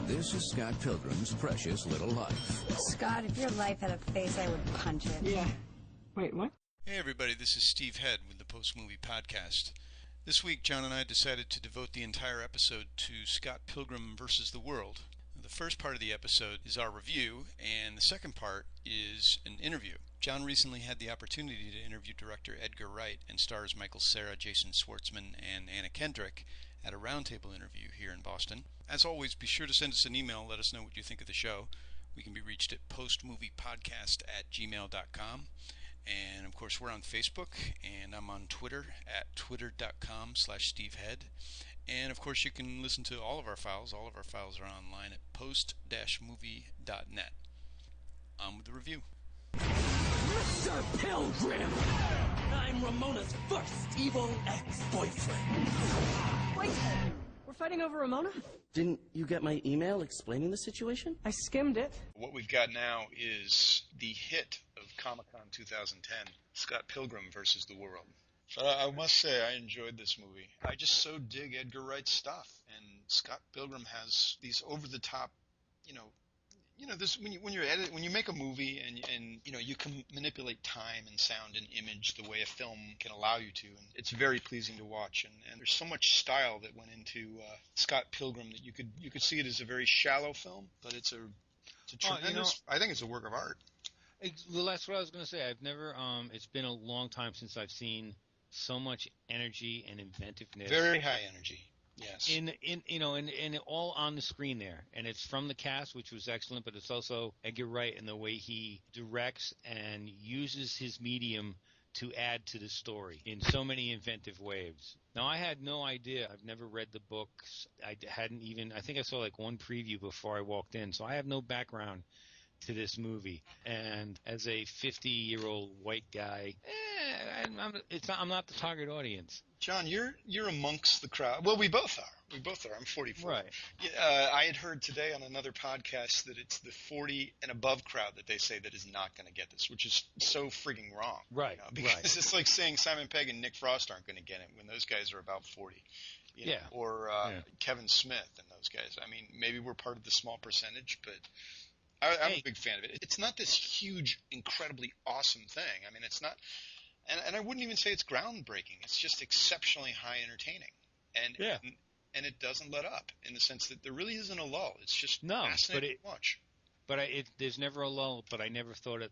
This is Scott Pilgrim's Precious Little Life. Scott, if your life had a face, I would punch it. Yeah. Wait, what? Hey everybody, this is Steve Head with the Post Movie Podcast. This week, John and I decided to devote the entire episode to Scott Pilgrim versus the World. The first part of the episode is our review, and the second part is an interview. John recently had the opportunity to interview director Edgar Wright and stars Michael Cera, Jason Schwartzman, and Anna Kendrick at a roundtable interview here in Boston. As always, be sure to send us an email, let us know what you think of the show. We can be reached at postmoviepodcast@gmail.com. And of course, we're on Facebook, and I'm on Twitter at twitter.com/SteveHead. And of course, you can listen to all of our files. All of our files are online at post-movie.net. On with the review. Mr. Pilgrim! I'm Ramona's first evil ex-boyfriend. Wait! We're fighting over Ramona? Didn't you get my email explaining the situation? I skimmed it. What we've got now is the hit of Comic-Con 2010, Scott Pilgrim versus the World. So I must say I enjoyed this movie. I just so dig Edgar Wright's stuff, and Scott Pilgrim has these over-the-top, this when you make a movie and you can manipulate time and sound and image the way a film can allow you to, and it's very pleasing to watch. And there's so much style that went into Scott Pilgrim that you could see it as a very shallow film, but it's a tremendous. I think it's a work of art. Well, that's what I was going to say. I've never. It's been a long time since I've seen so much energy and inventiveness. Very high energy. Yes. In all on the screen there, and it's from the cast, which was excellent, but it's also Edgar Wright and the way he directs and uses his medium to add to the story in so many inventive ways. Now, I had no idea. I've never read the books. I think I saw like one preview before I walked in, so I have no background to this movie. And as a 50-year-old white guy, I'm not the target audience. John, you're amongst the crowd. Well, we both are. I'm 44. Right. I had heard today on another podcast that it's the 40 and above crowd that they say that is not going to get this, which is so frigging wrong. Right. Because it's like saying Simon Pegg and Nick Frost aren't going to get it when those guys are about 40. Or Kevin Smith and those guys. I mean, maybe we're part of the small percentage, but I'm a big fan of it. It's not this huge, incredibly awesome thing. I mean, it's not. And I wouldn't even say it's groundbreaking. It's just exceptionally high entertaining. And it doesn't let up in the sense that there really isn't a lull. It's just fascinating to watch. But there's never a lull, but I never thought at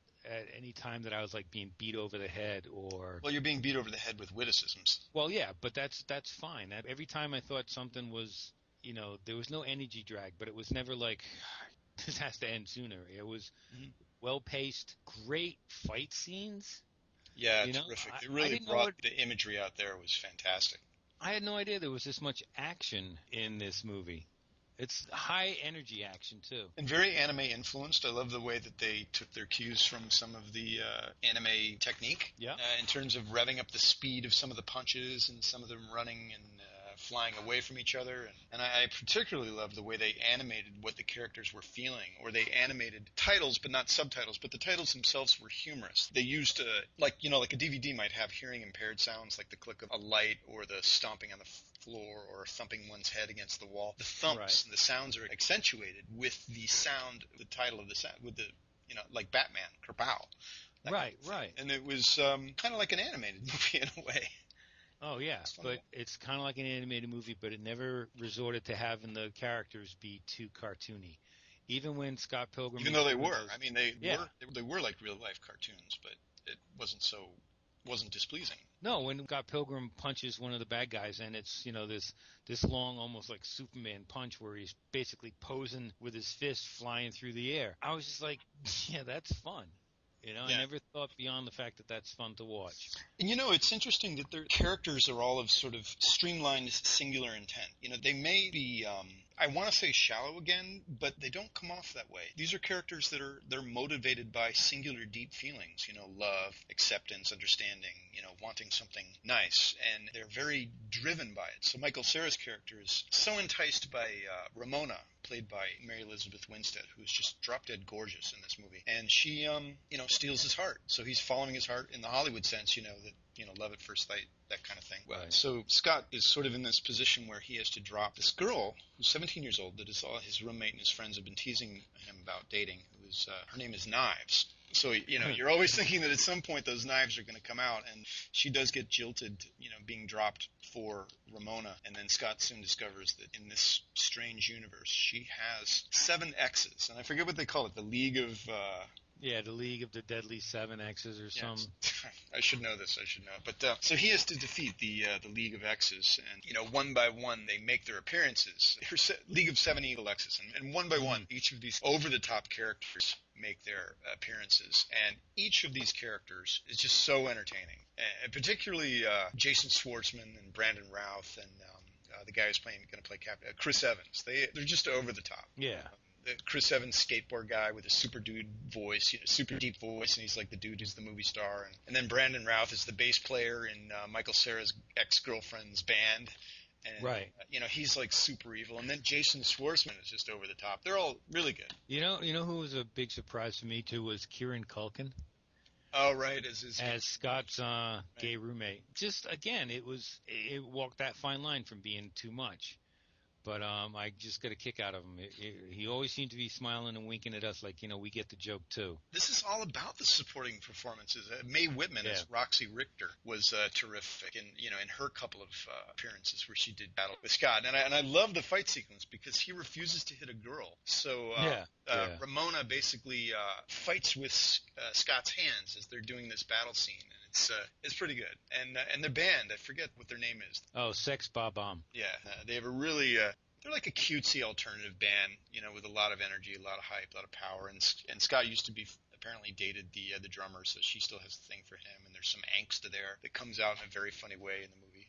any time that I was like being beat over the head or... Well, you're being beat over the head with witticisms. Well, yeah, but that's fine. Every time I thought something was, there was no energy drag, but it was never like, this has to end sooner. It was well-paced, great fight scenes. Yeah, terrific. It really brought the imagery out there. It was fantastic. I had no idea there was this much action in this movie. It's high energy action, too. And very anime influenced. I love the way that they took their cues from some of the anime technique. Yeah. In terms of revving up the speed of some of the punches and some of them running and flying away from each other. And I particularly love the way they animated what the characters were feeling. Or they animated titles but not subtitles. But the titles themselves were humorous. They used, like a DVD might have hearing impaired sounds like the click of a light or the stomping on the floor or thumping one's head against the wall. The thumps and the sounds are accentuated with the sound, the title of the sound, with the, like Batman, Kerpow. Right. And it was kind of like an animated movie in a way. Oh, yeah, but it's kind of like an animated movie, but it never resorted to having the characters be too cartoony. Even when Scott Pilgrim... Even though they were. I mean, they were like real-life cartoons, but it wasn't displeasing. No, when Scott Pilgrim punches one of the bad guys, and it's this long, almost like Superman punch, where he's basically posing with his fist flying through the air. I was just like, yeah, that's fun. I never thought beyond the fact that that's fun to watch. And it's interesting that their characters are all of sort of streamlined, singular intent. They may be, I want to say shallow again, but they don't come off that way. These are characters that they're motivated by singular deep feelings, love, acceptance, understanding, wanting something nice, and they're very driven by it. So Michael Cera's character is so enticed by Ramona, played by Mary Elizabeth Winstead, who's just drop-dead gorgeous in this movie. And she, steals his heart. So he's following his heart in the Hollywood sense, that love at first sight, that kind of thing. Right. So Scott is sort of in this position where he has to drop this girl who's 17 years old that his roommate and his friends have been teasing him about dating. Her name is Knives. So, you're always thinking that at some point those knives are going to come out, and she does get jilted, being dropped for Ramona. And then Scott soon discovers that in this strange universe, she has 7 exes. And I forget what they call it, the League of... the League of the Deadly Seven X's or some. I should know this. But so he has to defeat the League of X's, and one by one they make their appearances. League of 7 Evil X's, and one by one each of these over-the-top characters make their appearances, and each of these characters is just so entertaining, and particularly Jason Schwartzman and Brandon Routh and the guy who's going to play Captain Chris Evans. They're just over the top. Yeah. The Chris Evans skateboard guy with a super dude voice, super deep voice, and he's like the dude who's the movie star. And then Brandon Routh is the bass player in Michael Cera's ex-girlfriend's band. And, right. He's like super evil. And then Jason Schwartzman is just over the top. They're all really good. You know who was a big surprise to me too was Kieran Culkin. Oh, right, as Scott's gay roommate. Just again, it walked that fine line from being too much. But I just got a kick out of him. He always seemed to be smiling and winking at us like, we get the joke too. This is all about the supporting performances. Mae Whitman as Roxy Richter was terrific in her couple of appearances where she did battle with Scott. And I love the fight sequence because he refuses to hit a girl. So Ramona basically fights with Scott's hands as they're doing this battle scene. And it's pretty good. And their band, I forget what their name is. Oh, Sex Bob-Omb. Yeah, they have a really they're like a cutesy alternative band, with a lot of energy, a lot of hype, a lot of power. And Scott used to be apparently dated the drummer, so she still has a thing for him. And there's some angst there that comes out in a very funny way in the movie.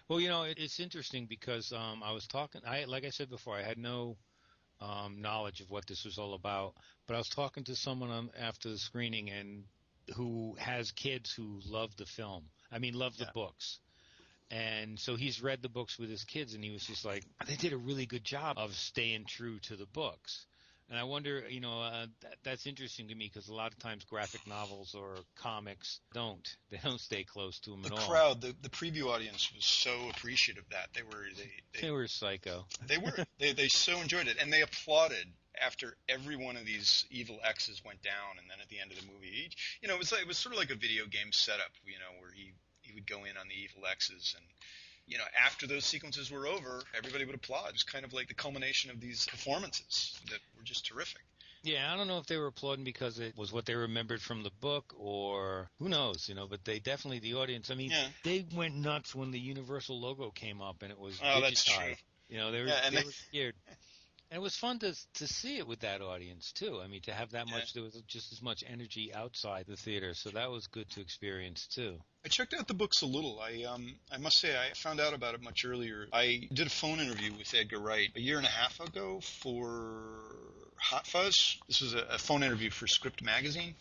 Well, it's interesting because I was talking. Like I said before, I had no knowledge of what this was all about, but I was talking to someone after the screening and who has kids who love the film. Love the books. And so he's read the books with his kids, and he was just like, they did a really good job of staying true to the books. And I wonder, that's interesting to me because a lot of times graphic novels or comics they don't stay close to them at all. The crowd, the preview audience was so appreciative of that. They were psycho. They so enjoyed it, and they applauded after every one of these evil X's went down, and then at the end of the movie, it was sort of like a video game setup, where he would go in on the evil X's, and after those sequences were over, everybody would applaud. It was kind of like the culmination of these performances that were just terrific. Yeah, I don't know if they were applauding because it was what they remembered from the book or who knows, but they definitely, the audience, they went nuts when the Universal logo came up and it was digitized. That's true. They were scared. And it was fun to see it with that audience, too. To have that much, there was just as much energy outside the theater. So that was good to experience, too. I checked out the books a little. I must say I found out about it much earlier. I did a phone interview with Edgar Wright a year and a half ago for Hot Fuzz. This was a phone interview for Script Magazine.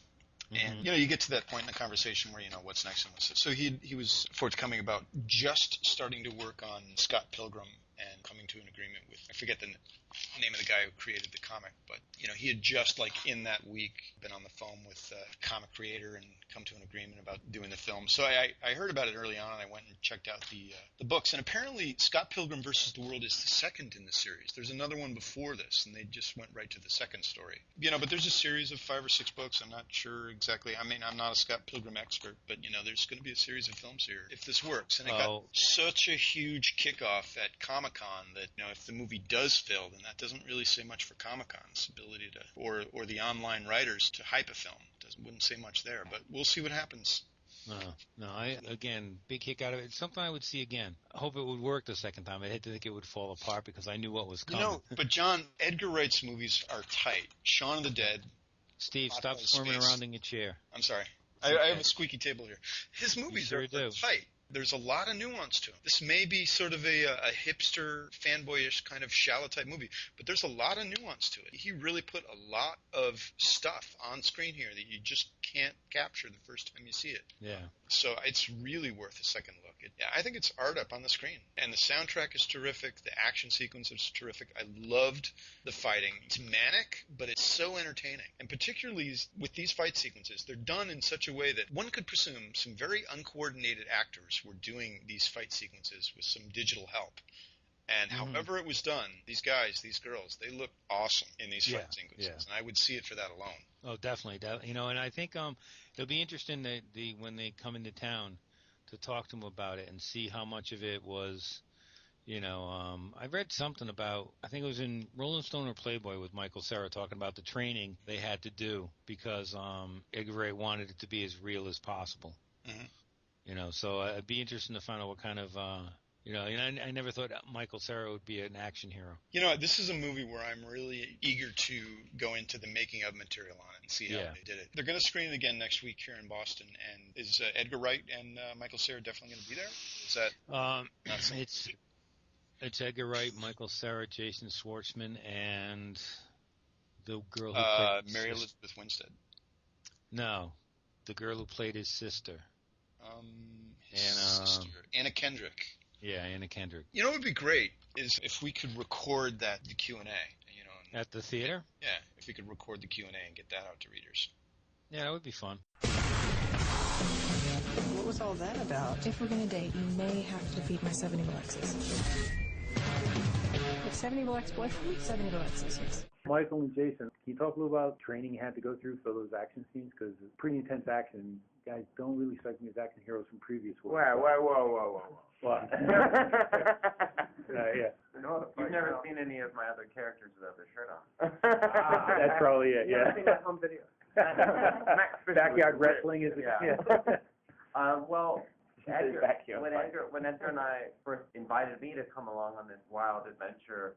And, you get to that point in the conversation where, what's next and what's this. So he was forthcoming about just starting to work on Scott Pilgrim and coming to an agreement with, I forget the name of the guy who created the comic, but, he had just, in that week, been on the phone with a comic creator and come to an agreement about doing the film. So I heard about it early on, and I went and checked out the books. And apparently, Scott Pilgrim versus the World is the second in the series. There's another one before this, and they just went right to the second story. But there's a series of 5 or 6 books. I'm not sure exactly. I'm not a Scott Pilgrim expert, but, there's going to be a series of films here if this works. And it got such a huge kickoff at Comic-Con that, if the movie does fail, then that doesn't really say much for Comic-Con's ability to, or the online writers to hype a film. Wouldn't say much there, but we'll see what happens. No, again, big kick out of it. It's something I would see again. I hope it would work the second time. I hate to think it would fall apart because I knew what was coming. But John, Edgar Wright's movies are tight. Shaun of the Dead. Steve, stop squirming around in your chair. I'm sorry. I have a squeaky table here. His movies are tight. There's a lot of nuance to him. This may be sort of a hipster, fanboyish kind of shallow type movie, but there's a lot of nuance to it. He really put a lot of stuff on screen here that you just can't capture the first time you see it. Yeah. So it's really worth a second look. I think it's art up on the screen. And the soundtrack is terrific. The action sequence is terrific. I loved the fighting. It's manic, but it's so entertaining. And particularly with these fight sequences, they're done in such a way that one could presume some very uncoordinated actors were doing these fight sequences with some digital help. And however it was done, these guys, these girls, they look awesome in these fight sequences. Yeah. And I would see it for that alone. Oh, definitely. You know, and I think it'll be interesting that when they come into town to talk to them about it and see how much of it was, you know, I read something about, I think it was in Rolling Stone or Playboy with Michael Cera talking about the training they had to do because Edgar Wright wanted it to be as real as possible. Mm-hmm. You know, so it'd be interesting to find out what kind of... you know, and I never thought Michael Cera would be an action hero. You know, this is a movie where I'm really eager to go into the making of material on it and see how they did it. They're going to screen it again next week here in Boston. And is Edgar Wright and Michael Cera definitely going to be there? Is that it's Edgar Wright, Michael Cera, Jason Schwartzman, and the girl who played Mary Elizabeth Winstead. No, the girl who played his sister. Sister, Anna Kendrick. Yeah, Anna Kendrick. You know what would be great is if we could record the Q&A. You know, at the theater? Yeah, if we could record the Q&A and get that out to readers. Yeah, that would be fun. What was all that about? If we're going to date, you may have to defeat my 70 exes. Your 70 ex-boyfriend? 70 exes, yes. Michael and Jason, can you talk a little about training you had to go through for those action scenes? Because it's pretty intense action. You guys don't really strike me as action heroes from previous work. Whoa. What? Yeah. You've never seen any of my other characters without their shirt on. That's probably it, yeah. I've seen that home video. Backyard wrestling is well, when Edgar and I first invited me to come along on this wild adventure,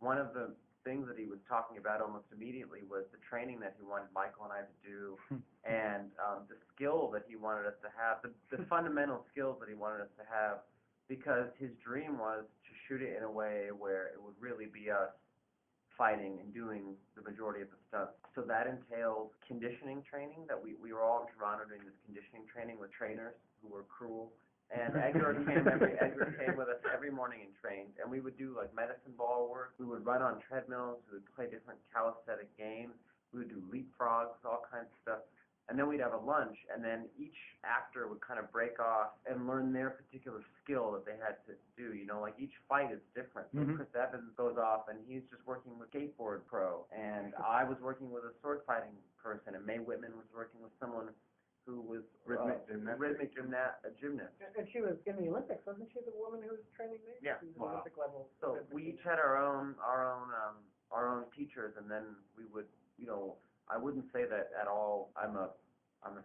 one of the things that he was talking about almost immediately was the training that he wanted Michael and I to do, and the skill that he wanted us to have, the fundamental skills that he wanted us to have, because his dream was to shoot it in a way where it would really be us fighting and doing the majority of the stunts. So that entails conditioning training, that we were all in Toronto doing this conditioning training with trainers who were cruel. And Edgar came with us every morning and trained, and we would do like medicine ball work. We would run on treadmills. We would play different calisthenic games. We would do leapfrogs, all kinds of stuff. And then we'd have a lunch, and then each actor would kind of break off and learn their particular skill that they had to do. You know, like each fight is different. So Chris Evans goes off, and he's just working with skateboard pro, and I was working with a sword fighting person, and Mae Whitman was working with someone who was rhythmic gymnast. And she was in the Olympics, wasn't she? The woman who was training me. Yeah, she was Olympic level. So we each had our own teachers, and then we would, you know, I wouldn't say that at all. I'm a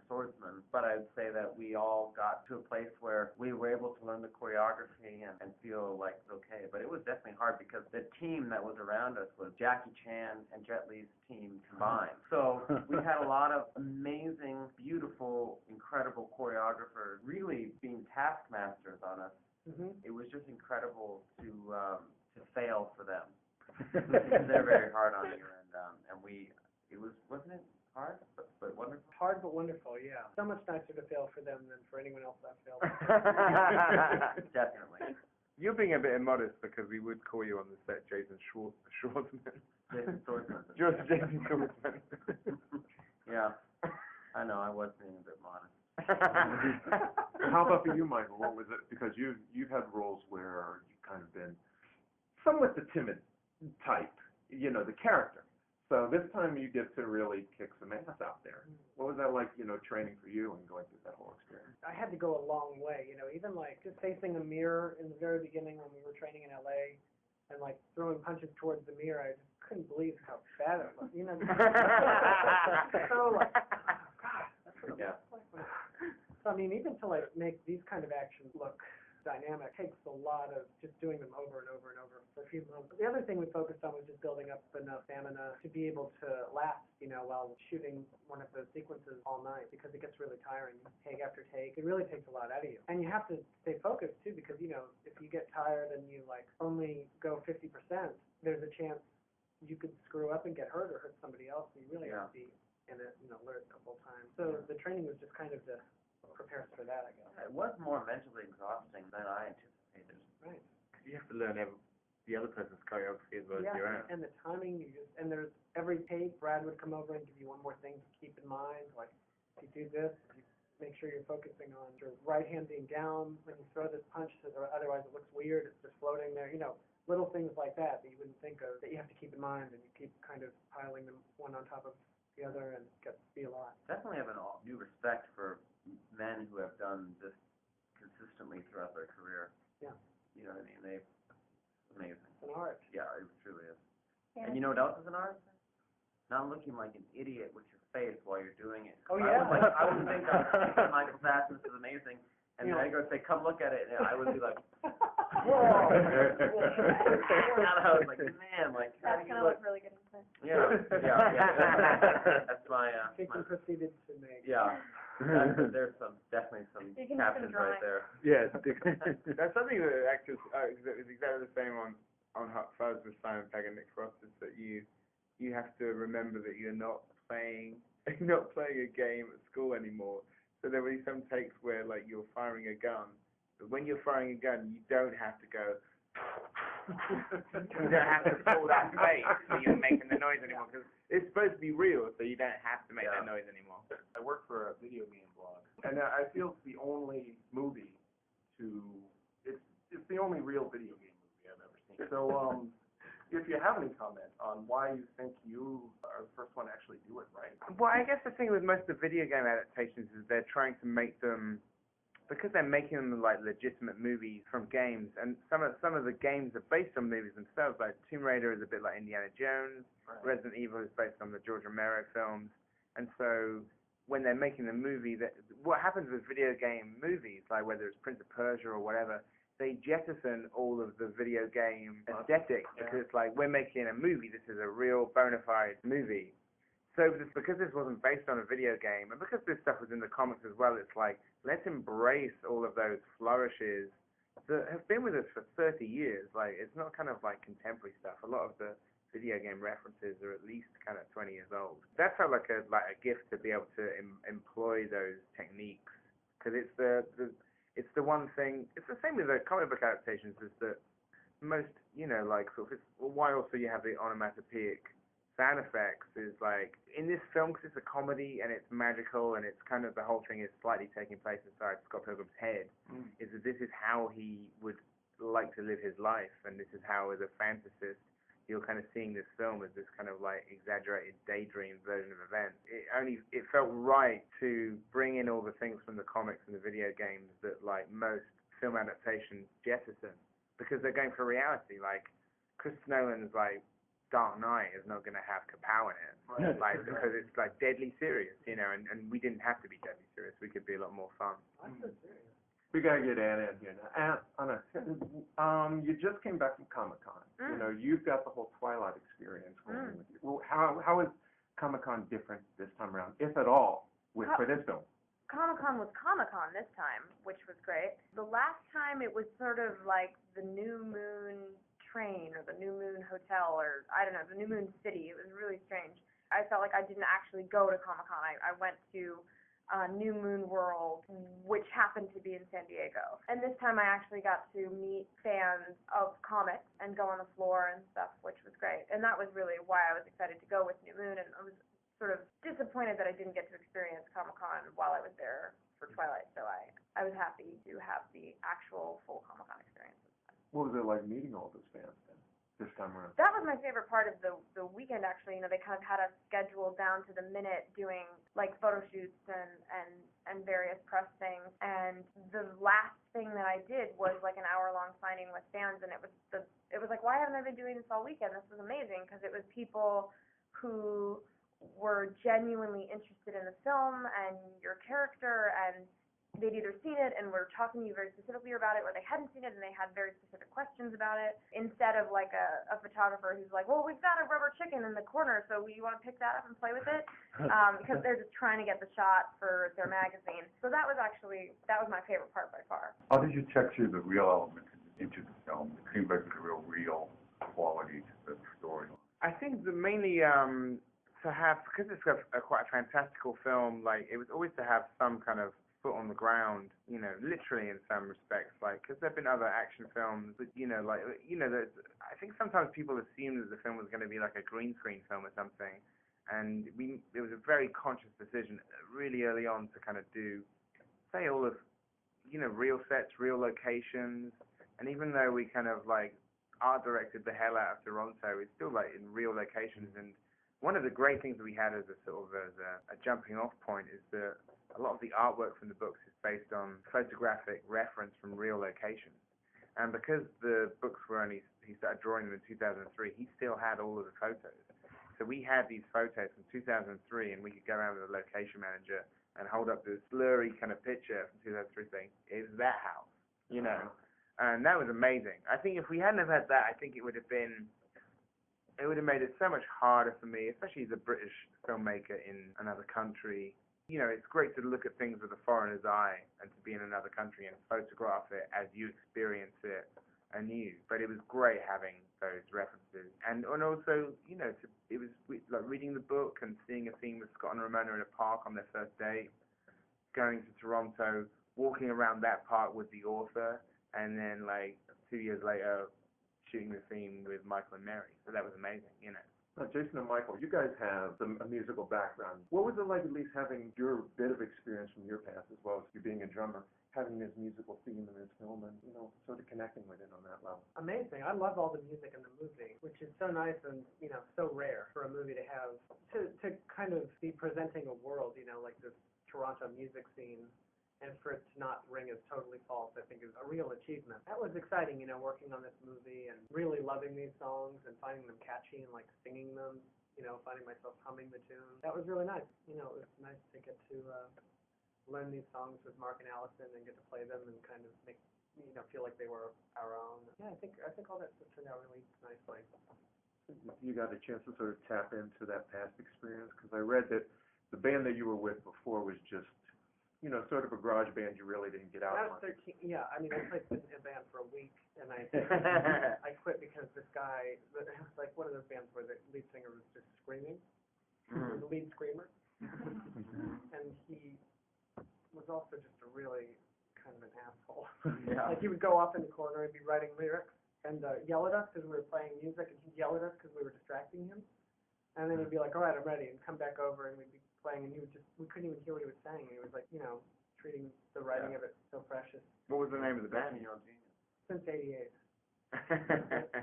swordsman, but I'd say that we all got to a place where we were able to learn the choreography and feel like it's okay. But it was definitely hard because the team that was around us was Jackie Chan and Jet Li's team combined. So we had a lot of amazing, beautiful, incredible choreographers really being taskmasters on us. It was just incredible to fail for them. They're very hard on you, and wasn't it hard, but wonderful? Hard but wonderful, yeah. So much nicer to fail for them than for anyone else I've failed. Definitely. You're being a bit immodest because we would call you on the set Jason Schwartzman. Jason Schwartzman. Jason Schwartzman. Yeah. I know, I was being a bit modest. How about for you, Michael? What was it? Because you've had roles where you've kind of been somewhat the timid type, you know, the character. So this time you get to really kick some ass out there. What was that like, you know, training for you and going through that whole experience? I had to go a long way, you know, even like just facing a mirror in the very beginning when we were training in LA and like throwing punches towards the mirror. I just couldn't believe how bad it was, you know. So like, oh, God, that's what it looks like. So I mean, even to like make these kind of actions look dynamic takes a lot of just doing them over and over and over for a few months. The other thing we focused on was just building up enough stamina to be able to last, you know, while shooting one of those sequences all night, because it gets really tiring, take after take. It really takes a lot out of you. And you have to stay focused too, because, you know, if you get tired and you like only go 50%, there's a chance you could screw up and get hurt or hurt somebody else. So you really have to be in it, you know, alert the whole time. So the training was just kind of to prepares for that, I guess. It was more mentally exhausting than I anticipated. Right. Because you have to learn the other person's choreography as well as your own. And the timing, and there's every take, Brad would come over and give you one more thing to keep in mind, like, if you do this, you make sure you're focusing on your right hand being down when you throw this punch, otherwise it looks weird, it's just floating there, little things like that you wouldn't think of, that you have to keep in mind, and you keep kind of piling them one on top of the other, and it gets to be a lot. Definitely have a new respect for men who have done this consistently throughout their career. Yeah. You know what I mean? Amazing. It's an art. Yeah, it truly is. Yeah. And you know what else is an art? Not looking like an idiot with your face while you're doing it. Oh, yeah. I would think Michael Fassbender, this is amazing. And then Edgar would say, come look at it. And I would be like, whoa. And I was like, man, like, That's going to look really good in this. Yeah. That's my, Jason proceeded to make. Yeah. There's definitely some captions right there. Yeah, that's something that actors is exactly the same on Hot Fuzz with Simon Pegg and Nick Frost, is that you have to remember that you're not playing a game at school anymore. So there will be some takes where like you're firing a gun, but when you're firing a gun, you don't have to go. You don't have to pull that face when you're making the noise anymore, because it's supposed to be real, so you don't have to make that noise anymore. I work for a video game blog, and I feel it's the only movie it's the only real video game movie I've ever seen. So, if you have any comment on why you think you are the first one to actually do it right. Well, I guess the thing with most of the video game adaptations is they're trying to make them, because they're making them like legitimate movies from games, and some of the games are based on movies themselves. Like Tomb Raider is a bit like Indiana Jones. Right. Resident Evil is based on the George Romero films, and so when they're making the movie, what happens with video game movies, like whether it's Prince of Persia or whatever, they jettison all of the video game aesthetic, because it's like, we're making a movie, this is a real bona fide movie. So because this wasn't based on a video game, and because this stuff was in the comics as well, it's like, let's embrace all of those flourishes that have been with us for 30 years. Like, it's not kind of like contemporary stuff. A lot of the video game references are at least kind of 20 years old. That felt like a gift to be able to employ those techniques, because it's the one thing. It's the same with the comic book adaptations, is that most, why also you have the onomatopoeic sound effects is like, in this film, because it's a comedy and it's magical and it's kind of, the whole thing is slightly taking place inside Scott Pilgrim's head, is that this is how he would like to live his life, and this is how, as a fantasist, you're kind of seeing this film as this kind of like exaggerated daydream version of events. It felt right to bring in all the things from the comics and the video games that like most film adaptations jettison, because they're going for reality. Like Chris Nolan's like Dark Knight is not going to have kapow in it, right? Like, because it's like deadly serious, and we didn't have to be deadly serious. We could be a lot more fun. I'm so serious. We gotta get Anna in here now. Anna, you just came back from Comic-Con. You've got the whole Twilight experience going with you. Well, how is Comic-Con different this time around, if at all, for this film? Comic-Con was Comic-Con this time, which was great. The last time it was sort of like the New Moon train or the New Moon hotel, or I don't know, the New Moon city. It was really strange. I felt like I didn't actually go to Comic-Con. I went to New Moon World, which happened to be in San Diego. And this time I actually got to meet fans of comics and go on the floor and stuff, which was great. And that was really why I was excited to go with New Moon, and I was sort of disappointed that I didn't get to experience Comic-Con while I was there for Twilight. So I was happy to have the actual full Comic-Con experience. What was it like meeting all those fans then, this time around? That was my favorite part of the weekend, actually. They kind of had us scheduled down to the minute, doing like photo shoots and various press things. And the last thing that I did was like an hour-long signing with fans, and it was like, why haven't I been doing this all weekend? This was amazing, because it was people who were genuinely interested in the film and your character, and they'd either seen it and were talking to you very specifically about it, or they hadn't seen it and they had very specific questions about it, instead of like a photographer who's like, well, we've got a rubber chicken in the corner, so you want to pick that up and play with it? Because they're just trying to get the shot for their magazine. So that was my favorite part by far. How did you check through the real elements into the film? It seemed like the real quality to the story. I think that mainly to have, because it's quite a fantastical film, like it was always to have some kind of foot on the ground, literally in some respects, like, because there've been other action films that, I think sometimes people assume that the film was going to be like a green screen film or something, and it was a very conscious decision really early on to kind of do, say, all of, real sets, real locations, and even though we kind of like art directed the hell out of Toronto, it's still like in real locations. And one of the great things that we had as a jumping off point is that a lot of the artwork from the books is based on photographic reference from real locations. And because the books were he started drawing them in 2003, he still had all of the photos. So we had these photos from 2003, and we could go around with a location manager and hold up this blurry kind of picture from 2003 saying, "Is that house?" And that was amazing. I think if we hadn't have had that, I think it would have made it so much harder for me, especially as a British filmmaker in another country. It's great to look at things with a foreigner's eye and to be in another country and photograph it as you experience it anew. But it was great having those references. And also, it was like reading the book and seeing a scene with Scott and Ramona in a park on their first date, going to Toronto, walking around that park with the author, and then like 2 years later shooting the scene with Michael and Mary. So that was amazing, Now, Jason and Michael, you guys have a musical background. What was it like at least having your bit of experience from your past as well as you being a drummer, having this musical theme in this film and, sort of connecting with it on that level? Amazing. I love all the music in the movie, which is so nice and, so rare for a movie to have, to kind of be presenting a world, like this Toronto music scene. And for it to not ring as totally false, I think is a real achievement. That was exciting, working on this movie and really loving these songs and finding them catchy and like singing them, finding myself humming the tune. That was really nice. It was nice to get to learn these songs with Mark and Allison and get to play them and kind of make, feel like they were our own. Yeah, I think all that stuff turned out really nicely. You got a chance to sort of tap into that past experience? Because I read that the band that you were with before was just, sort of a garage band you really didn't get out I on. was 13, yeah, I played in a band for a week, and I quit because this guy, it was like one of those bands where the lead singer was just screaming, the lead screamer, and he was also just a really kind of an asshole. Yeah. Like he would go off in the corner and be writing lyrics and yell at us because we were playing music, and he'd yell at us because we were distracting him, and then he'd be like, "All right, I'm ready," and come back over, and we'd be playing, and we couldn't even hear what he was saying. He was like, treating the writing of it so precious. What was the name of the band? Since '88.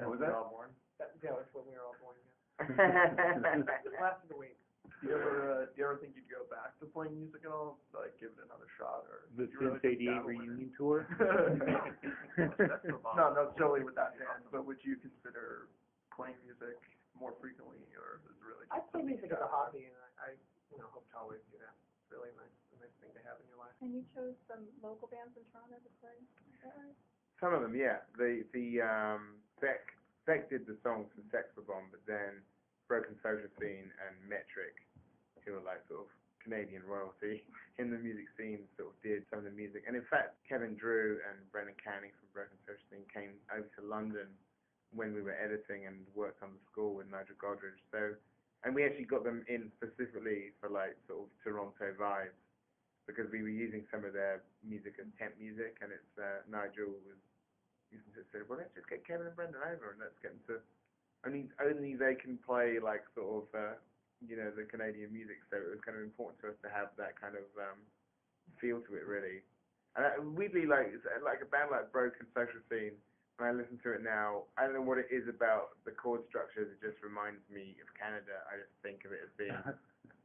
Was that? All born? Yeah, it's when we were all born. Yeah. Lasted a week. Do you ever think you'd go back to playing music at all? Like give it another shot, or The Since '88 reunion tour? No, solely with that band. But would you consider playing music more frequently, or is it really? I play music as a hobby, and I hope to always do that. It's really a nice thing to have in your life. And you chose some local bands in Toronto to play, is that right? Some of them, yeah. Beck did the songs from Sex for Bomb, but then Broken Social Scene and Metric, who are like sort of Canadian royalty in the music scene, sort of did some of the music. And in fact, Kevin Drew and Brendan Canning from Broken Social Scene came over to London when we were editing and worked on the score with Nigel Godrich. So, and we actually got them in specifically for like sort of Toronto vibes, because we were using some of their music as temp music, and it's Nigel was using to say, well, let's just get Kevin and Brendan over and let's get them to only they can play like sort of the Canadian music. So it was kind of important to us to have that kind of feel to it, really. And weirdly, like a band like Broken Social Scene, when I listen to it now, I don't know what it is about the chord structure that just reminds me of Canada. I just think of it as being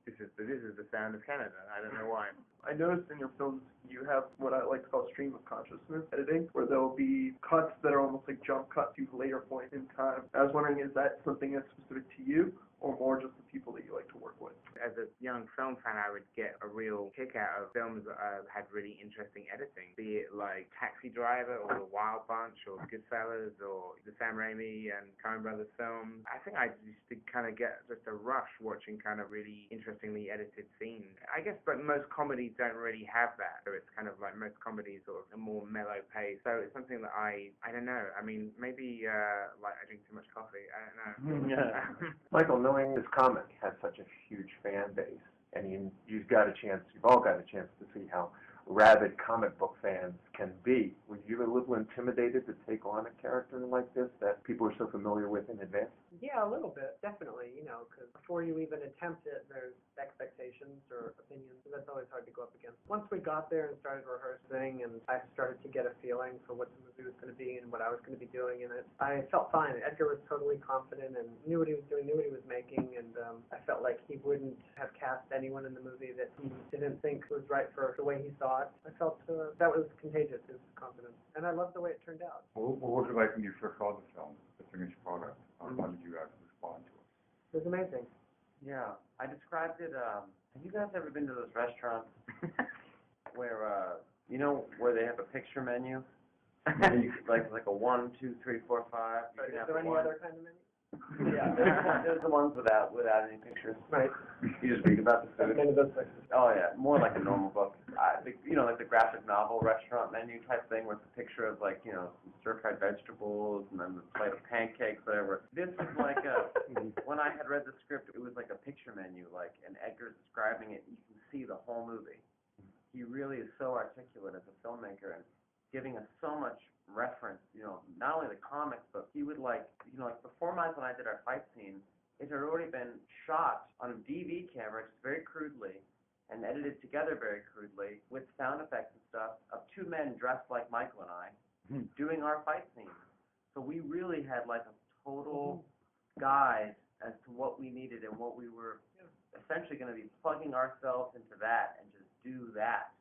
this is the sound of Canada. I don't know why. I noticed in your films you have what I like to call stream of consciousness editing, where there will be cuts that are almost like jump cuts to later points in time. I was wondering, is that something that's specific to you, or more just the people that you like to work with? As a young film fan, I would get a real kick out of films that had really interesting editing, be it like Taxi Driver or The Wild Bunch or Goodfellas or the Sam Raimi and Coen Brothers films. I think I used to kind of get just a rush watching kind of really interestingly edited scenes. I guess, but most comedies don't really have that. So it's kind of like most comedies sort of a more mellow pace. So it's something that I don't know. I mean, maybe like I drink too much coffee. I don't know. Michael, knowing this comic has such a huge fan base, and you've all got a chance to see how rabid comic book fans can be. Were you a little intimidated to take on a character like this that people are so familiar with in advance? Yeah, a little bit, definitely, because before you even attempt it, there's expectations or opinions, and that's always hard to go up against. Once we got there and started rehearsing, and I started to get a feeling for what the movie was going to be and what I was going to be doing in it, I felt fine. Edgar was totally confident and knew what he was doing, knew what he was making, and I felt like he wouldn't have cast anyone in the movie that he didn't think was right for the way he saw it. I felt that was contagious, his confidence, and I loved the way it turned out. What was it like when you first saw the film, the finished product? How did you actually respond to it? It was amazing. Yeah, I described it. Have you guys ever been to those restaurants where where they have a picture menu, like a 1, 2, 3, 4, 5. Is there any other kind of menu? Yeah, there's the ones without any pictures. Right. You just read about the food. Many of those places. Oh yeah, more like a normal book. Like the graphic novel restaurant menu type thing, with the picture of some stir-fried vegetables and then the plate of pancakes, whatever. This was like when I had read the script, it was like a picture menu, and Edgar's describing it. You can see the whole movie. He really is so articulate as a filmmaker and giving us so much reference, not only the comics, but he would before Michael and I did our fight scene, it had already been shot on a DV camera, just very crudely, and edited together very crudely with sound effects and stuff of two men dressed like Michael and I doing our fight scene. So we really had a total guide as to what we needed and what we were essentially going to be plugging ourselves into that and just do that.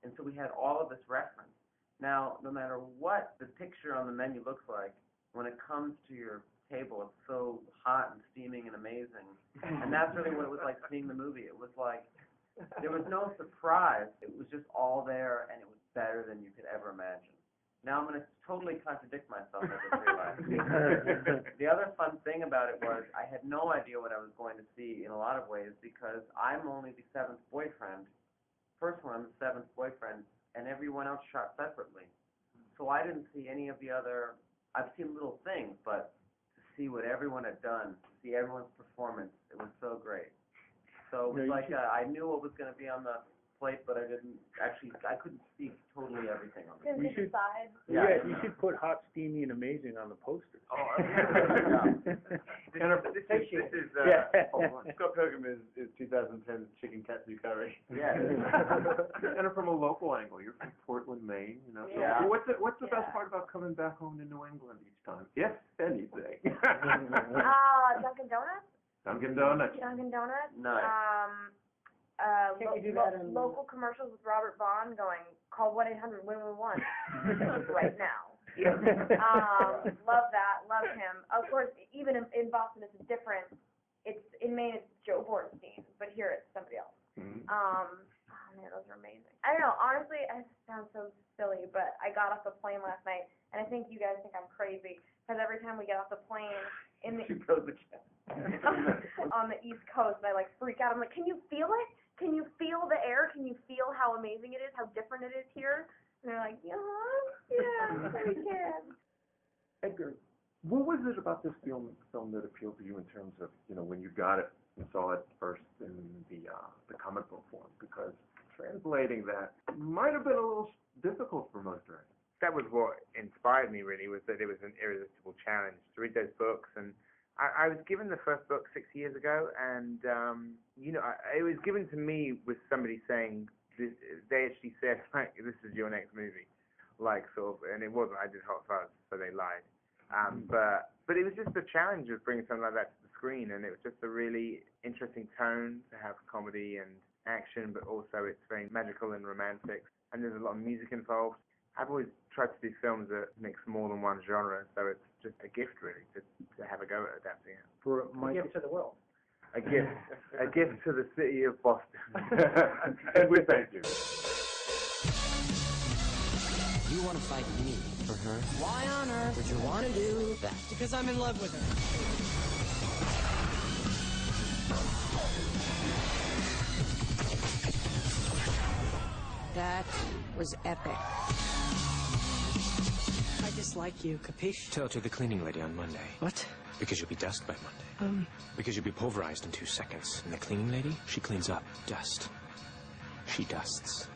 And so we had all of this reference. Now, no matter what the picture on the menu looks like, when it comes to your table, it's so hot and steaming and amazing. And that's really what it was like seeing the movie. It was like, there was no surprise. It was just all there, and it was better than you could ever imagine. Now I'm going to totally contradict myself, I just realized. The other fun thing about it was I had no idea what I was going to see in a lot of ways, because I'm only the seventh boyfriend. First one, I'm the seventh boyfriend, and everyone else shot separately. So I didn't see any of the other, I've seen little things, but to see what everyone had done, to see everyone's performance, it was so great. So it was I knew what was going to be on the plate, but I couldn't see totally everything on the plate. You should put hot, steamy, and amazing on the poster. Oh, Scott Pilgrim is 2010's chicken katsu curry. Yeah. And from a local angle, you're from Portland, Maine. Yeah. What's the best part about coming back home to New England each time, if anything? Dunkin' Donuts. Dunkin' Donuts. Dunkin' Donuts. Nice. Can we do that in Local commercials with Robert Vaughn going, call 1-800-WIN-WIN-1 right now. Love that. Love him. Of course, even in Boston, it's different. In Maine, it's Joe Bornstein, but here it's somebody else. Mm-hmm. Oh man, those are amazing. I don't know. Honestly, it sounds so silly, but I got off the plane last night, and I think you guys think I'm crazy, because every time we get off the plane on the East Coast, I freak out. I'm like, can you feel it? Can you feel the air? Can you feel how amazing it is? How different it is here? And they're like, yeah, we can. Edgar, what was it about this film that appealed to you in terms of, when you got it and saw it first in the comic book form? Because translating that might have been a little difficult for most writers. That was what inspired me, really, was that it was an irresistible challenge to read those books. And I was given the first book 6 years ago, and it was given to me with somebody saying, they actually said, this is your next movie, and it wasn't. I did Hot Fuzz, so they lied. But it was just a challenge of bringing something like that to the screen, and it was just a really interesting tone to have comedy and action, but also it's very magical and romantic, and there's a lot of music involved. I've always tried to do films that mix more than one genre, so it's just a gift, really, to have a go at adapting it. A gift to the world. A gift to the city of Boston. And we thank you. You want to fight me for her? Why on earth would you want to do that? Because I'm in love with her. That was epic. I dislike you, capiche? Tell it to the cleaning lady on Monday. What? Because you'll be dust by Monday. Because you'll be pulverized in 2 seconds. And the cleaning lady, she cleans up dust. She dusts.